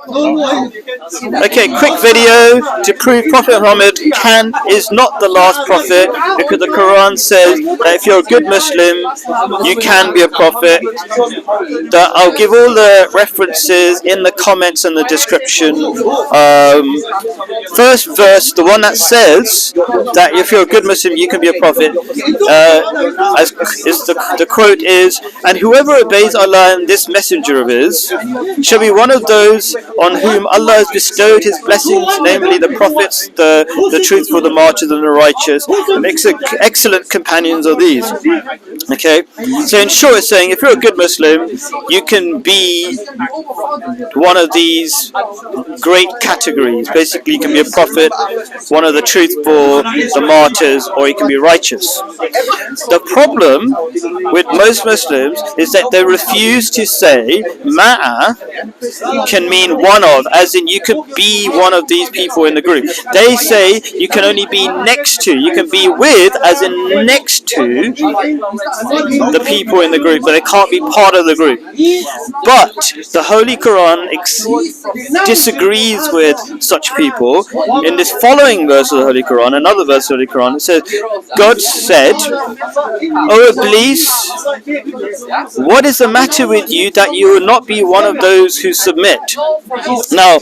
Okay, quick video to prove Prophet Muhammad is not the last prophet, because the Quran says that if you're a good Muslim, you can be a prophet. I'll give all the references in the comments and the description. First verse, the one that says that if you're a good Muslim, you can be a prophet. The quote is, "And whoever obeys Allah and this messenger of his shall be one of those on whom Allah has bestowed his blessings, namely the prophets, the truthful, the martyrs, and the righteous, and excellent companions of these." Okay, so in short, it's saying if you're a good Muslim, you can be one of these great categories. Basically, you can be a prophet, one of the truthful, the martyrs, or you can be righteous. The problem with most Muslims is that they refuse to say ma'a can mean one of, as in you could be one of these people in the group. They say you can only be next to, you can be with, as in next to the people in the group, but they can't be part of the group. But the Holy Quran disagrees with such people. In this following verse of the Holy Quran, another verse of the Holy Quran, it says, God said, "O Iblis, what is the matter with you that you will not be one of those who submit?" Now,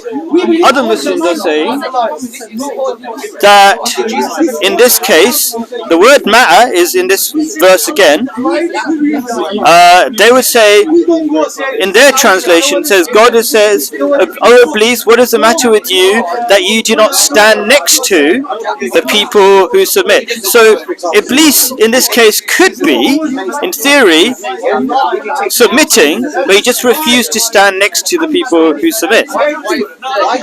other Muslims are saying that in this case, the word ma'a is in this verse again. They would say, in their translation, says, God says, "O Iblis, what is the matter with you that you do not stand next to the people who submit?" So Iblis in this case could be, in theory, submitting, but he just refused to stand next to the people who submit.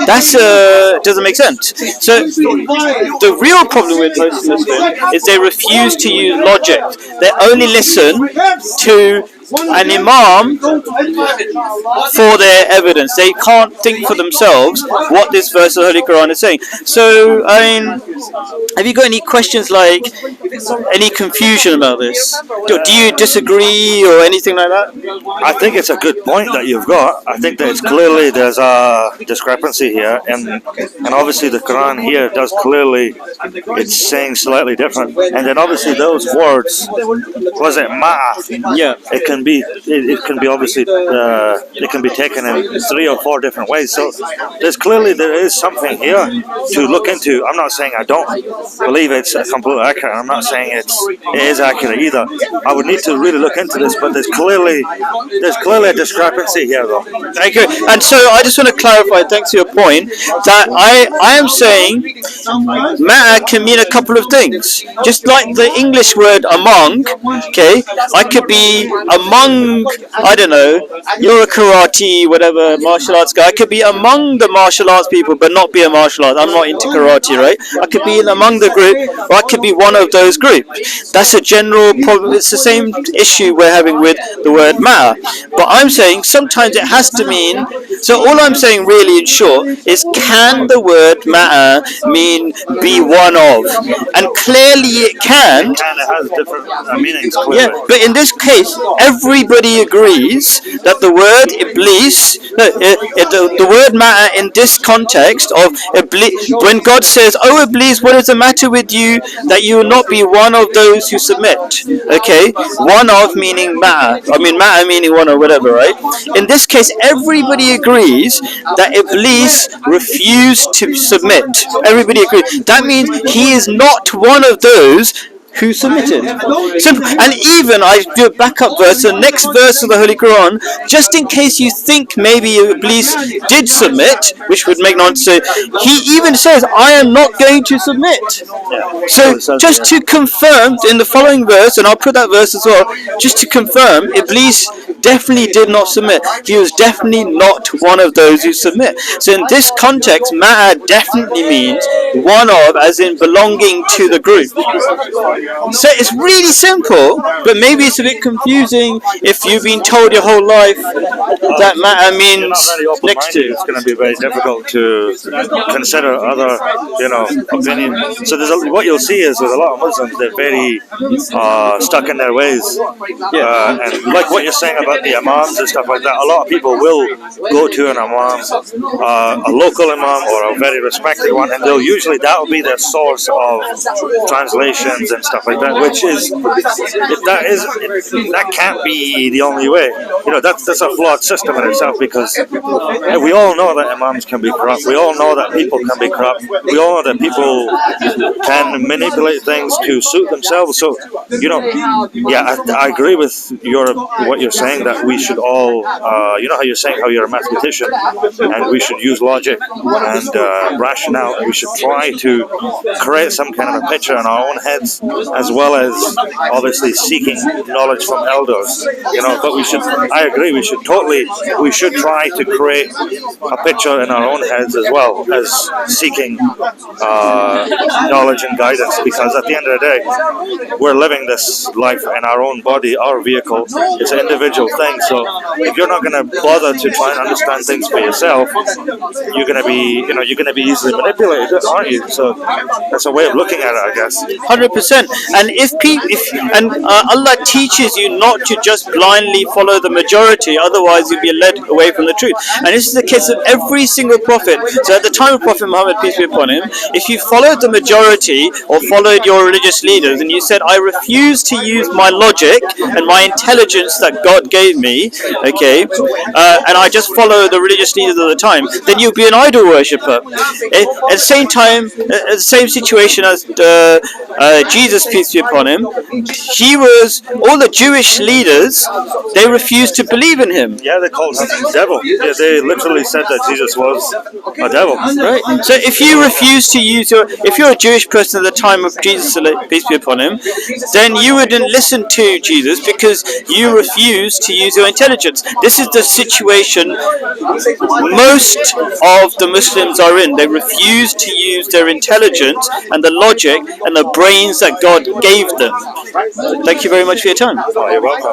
That doesn't make sense. So the real problem with most Muslims is they refuse to use logic. They only listen to an imam for their evidence. They can't think for themselves what this verse of the Holy Quran is saying. So, I mean, have you got any questions, like any confusion about this? Do you disagree or anything like that? I think it's a good point that you've got. I think that it's clearly there's a discrepancy here, and obviously the Quran here does clearly, it's saying slightly different. And then obviously those words, was it ma'a? Yeah. It can be obviously it can be taken in 3 or 4 different ways. So there is something here to look into. I'm not saying I don't believe it's completely accurate. I'm not saying it is accurate either. I would need to really look into this, but there's clearly a discrepancy here, though. Thank you. And so I just want to clarify, thanks to your point, that I am saying ma'a can mean a couple of things. Just like the English word among, okay, I could be among, I don't know, you're a karate, whatever, martial arts guy. I could be among the martial arts people, but not be a martial arts. I'm not into karate, right? I could be among the group, or I could be one of those groups. That's a general problem. It's the same issue we're having with the word ma'a. But I'm saying sometimes it has to mean, so all I'm saying really in short is, can the word ma'a mean be one of? And clearly it can. It has different meanings, clearly. Yeah, but in this case, everybody agrees that the word Iblis, the word matter in this context of Iblis, when God says, "Oh Iblis, what is the matter with you that you will not be one of those who submit?" Okay, one of meaning matter. I mean matter meaning one or whatever, right? In this case, everybody agrees that Iblis refused to submit. Everybody agrees. That means he is not one of those who submitted. Simple. And even I do a backup verse, the next verse of the Holy Quran, just in case you think maybe Iblis did submit, which would make no sense. He even says, "I am not going to submit." So just to confirm in the following verse, and I'll put that verse as well, just to confirm, Iblis definitely did not submit. He was definitely not one of those who submit. So in this context, ma'a definitely means one of, as in belonging to the group. So it's really simple, but maybe it's a bit confusing if you've been told your whole life that matter means next to. It's going to be very difficult to consider other, opinions. So what you'll see is with a lot of Muslims, they're very stuck in their ways. And like what you're saying about the imams and stuff like that, a lot of people will go to an imam, a local imam or a very respected one, and that'll be their source of translations and stuff like that, which is that can't be the only way. That's a flawed system in itself, because we all know that imams can be corrupt. We all know that people can be corrupt. We all know that people can manipulate things to suit themselves. So, I agree with what you're saying, that we should all, how you're saying how you're a mathematician, and we should use logic and rationale, and we should try to create some kind of a picture in our own heads, as well as obviously seeking knowledge from elders. But I agree, we should try to create a picture in our own heads as well as seeking knowledge and guidance, because at the end of the day, we're living this life in our own body, our vehicle. It's an individual thing. So if you're not going to bother to try and understand things for yourself, you're going to be easily manipulated, aren't you? So that's a way of looking at it, I guess. 100%. And Allah teaches you not to just blindly follow the majority, otherwise you'll be led away from the truth. And this is the case of every single prophet. So at the time of Prophet Muhammad, peace be upon him, if you followed the majority or followed your religious leaders and you said, I refuse to use my logic and my intelligence that God gave me, and I just follow the religious leaders of the time, then you'll be an idol worshipper. At the same time, the same situation as Jesus, peace be upon him, all the Jewish leaders, they refused to believe in him. Yeah, they called him the devil. Yeah, they literally said that Jesus was a devil. Right. So if you refuse to if you're a Jewish person at the time of Jesus, peace be upon him, then you wouldn't listen to Jesus because you refuse to use your intelligence. This is the situation most of the Muslims are in. They refuse to use their intelligence and the logic and the brains that God gave them. Thank you very much for your time. Oh, you're welcome.